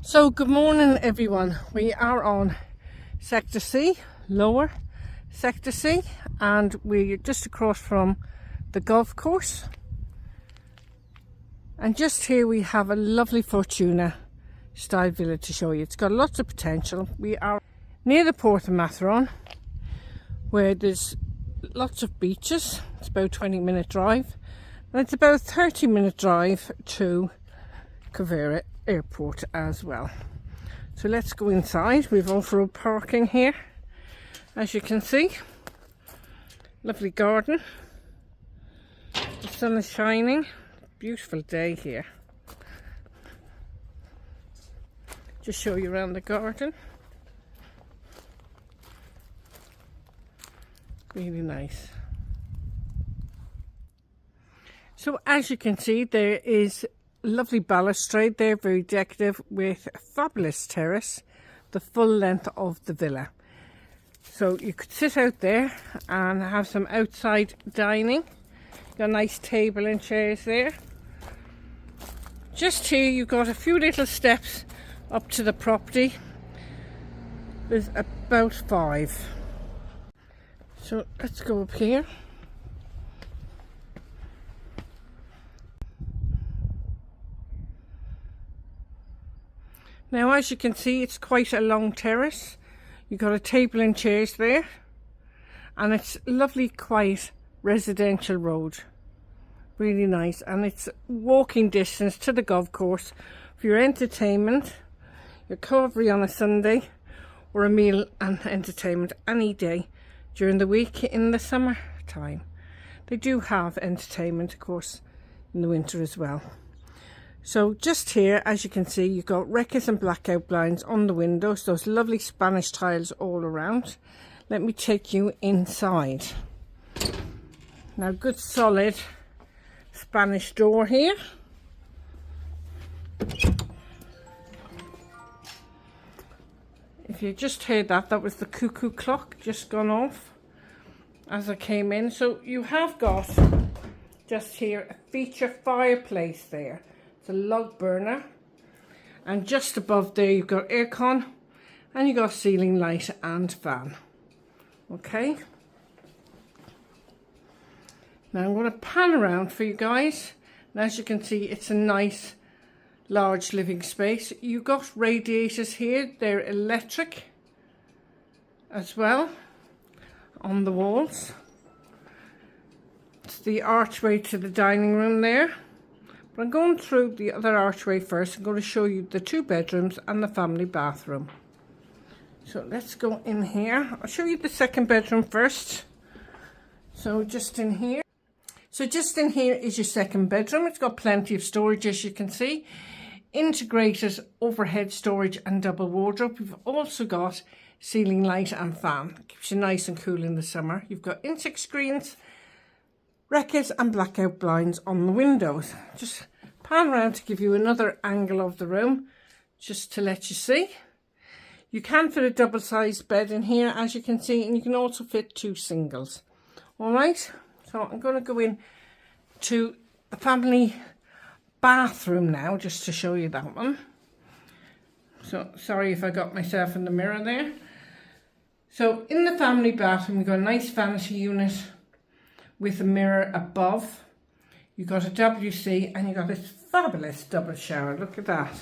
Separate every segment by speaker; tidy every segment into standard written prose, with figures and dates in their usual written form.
Speaker 1: So good morning everyone, we are on Sector C, lower Sector C, and we're just across from the golf course, and just here we have a lovely Fortuna style villa to show you. It's got lots of potential. We are near the Port of Matheron where there's lots of beaches. It's about a 20-minute drive, and it's about a 30-minute drive to Calida Airport as well. So let's go inside. We've off-road parking here, as you can see. Lovely garden. The sun is shining. Beautiful day here. Just show you around the garden. Really nice. So as you can see, there is lovely balustrade there, very decorative, with a fabulous terrace, the full length of the villa. So you could sit out there and have some outside dining. Got a nice table and chairs there. Just here you've got a few little steps up to the property. There's about 5. So let's go up here. Now as you can see, it's quite a long terrace. You've got a table and chairs there, and it's lovely quiet residential road. Really nice, and it's walking distance to the golf course for your entertainment, your recovery on a Sunday, or a meal and entertainment any day during the week in the summer time. They do have entertainment, of course, in the winter as well. So just here, as you can see, you've got recess and blackout blinds on the windows, those lovely Spanish tiles all around. Let me take you inside. Now, good solid Spanish door here. If you just heard that, that was the cuckoo clock just gone off as I came in. So you have got just here a feature fireplace there. A log burner, and just above there you've got aircon, and you've got ceiling light and fan. Okay, now I'm going to pan around for you guys, and as you can see, it's a nice large living space. You've got radiators here, they're electric as well on the walls. It's the archway to the dining room there. I'm going through the other archway first. I'm going to show you the 2 bedrooms and the family bathroom. So let's go in here. I'll show you the 2nd bedroom first. So just in here. So just in here is your 2nd bedroom. It's got plenty of storage, as you can see. Integrated overhead storage and double wardrobe. You've also got ceiling light and fan. Keeps you nice and cool in the summer. You've got insect screens, recess and blackout blinds on the windows. Just pan around to give you another angle of the room, just to let you see. You can fit a double-sized bed in here, as you can see, and you can also fit 2 singles. All right, so I'm going to go in to the family bathroom now, just to show you that one. So sorry if I got myself in the mirror there. So in the family bathroom, we've got a nice vanity unit with a mirror above. You've got a WC, and you've got this fabulous double shower. Look at that.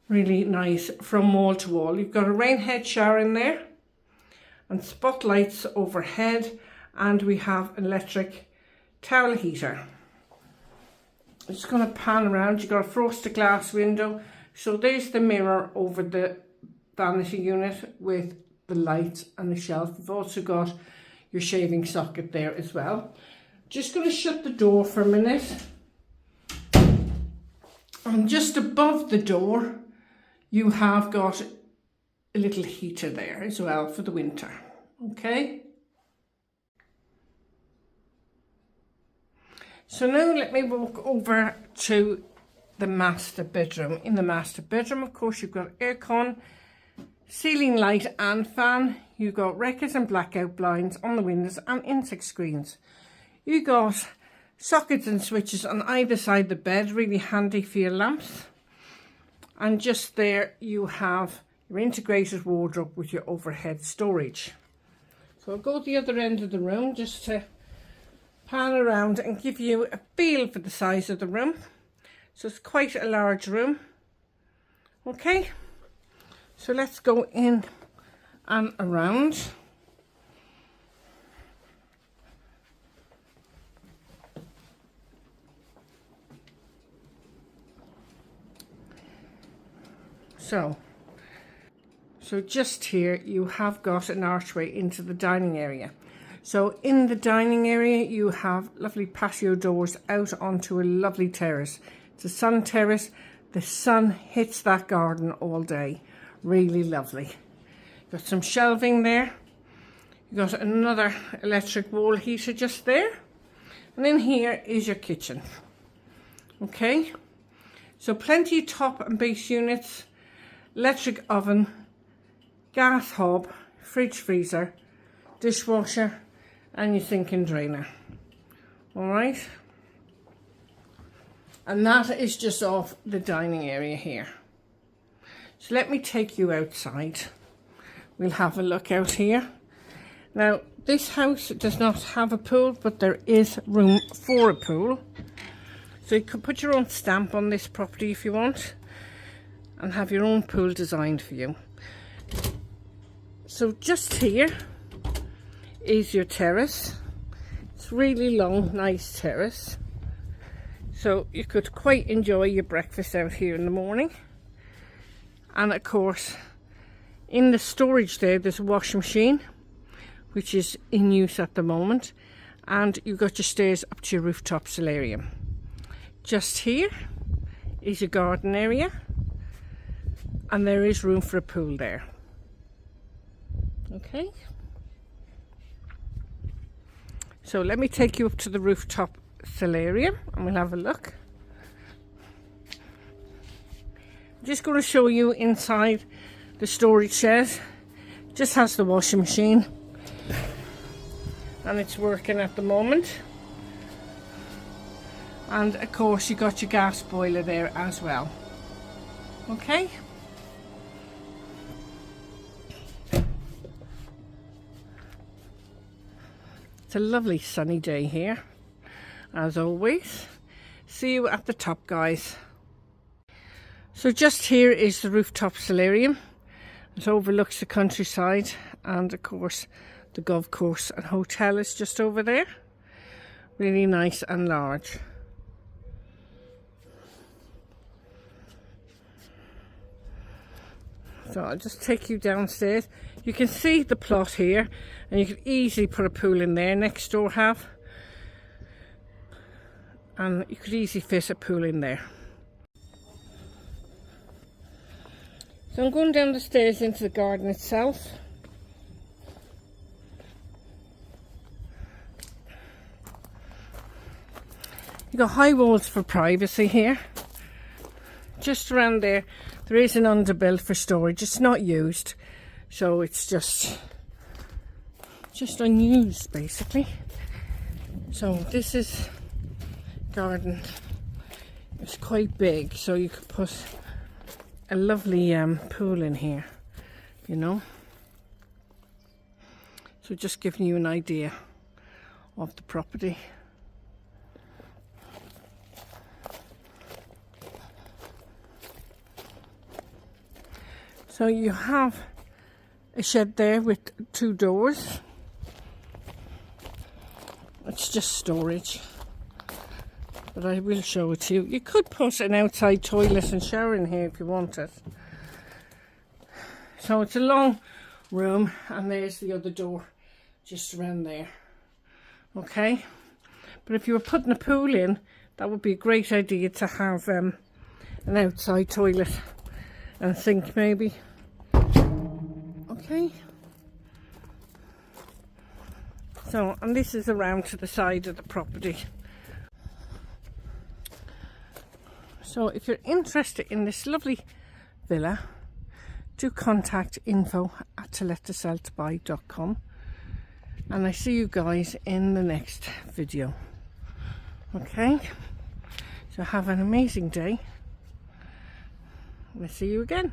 Speaker 1: Really nice from wall to wall. You've got a rain head shower in there, and spotlights overhead, and we have an electric towel heater. I'm just going to pan around. You've got a frosted glass window. So there's the mirror over the vanity unit with the lights and the shelf. You've also got your shaving socket there as well. Just going to shut the door for a minute. And just above the door, you have got a little heater there as well for the winter. Okay. So now let me walk over to the master bedroom. In the master bedroom, of course, you've got aircon, ceiling light and fan. You've got recess and blackout blinds on the windows and insect screens. You've got sockets and switches on either side of the bed, really handy for your lamps. And just there you have your integrated wardrobe with your overhead storage. So I'll go to the other end of the room just to pan around and give you a feel for the size of the room. So it's quite a large room. Okay, so let's go in and around. So just here you have got an archway into the dining area. So in the dining area you have lovely patio doors out onto a lovely terrace. It's a sun terrace. The sun hits that garden all day. Really lovely. Got some shelving there. You got another electric wall heater just there. And in here is your kitchen. Okay, so plenty of top and base units. Electric oven, gas hob, fridge freezer, dishwasher, and your sink and drainer. All right. And that is just off the dining area here. So let me take you outside. We'll have a look out here. Now, this house does not have a pool, but there is room for a pool. So you could put your own stamp on this property if you want, and have your own pool designed for you. So just here is your terrace. It's really long, nice terrace. So you could quite enjoy your breakfast out here in the morning. And of course, in the storage there's a washing machine, which is in use at the moment. And you've got your stairs up to your rooftop solarium. Just here is your garden area. And there is room for a pool there. Okay. So let me take you up to the rooftop solarium and we'll have a look. I'm just going to show you inside the storage shed. Just has the washing machine. And it's working at the moment. And of course you got your gas boiler there as well. Okay. It's a lovely sunny day here, as always. See you at the top, guys. So just here is the rooftop solarium. It overlooks the countryside, and of course the golf course and hotel is just over there. Really nice and large. So I'll just take you downstairs. You can see the plot here, and you can easily put a pool in there. Next door have, and you could easily fit a pool in there. So I'm going down the stairs into the garden itself. You've got high walls for privacy here. Just around there is an underbuilt for storage. It's not used, so it's just unused basically. So this is garden. It's quite big, so you could put a lovely pool in here, you know. So just giving you an idea of the property. So you have a shed there with 2 doors. It's just storage, but I will show it to you. You could put an outside toilet and shower in here if you wanted. So it's a long room, and there's the other door just around there. Okay, but if you were putting a pool in, that would be a great idea to have an outside toilet and sink maybe. Okay. So, and this is around to the side of the property. So if you're interested in this lovely villa, do contact info@tolettoselltobuy.com, and I see you guys in the next video. Okay, so have an amazing day. and I'll see you again.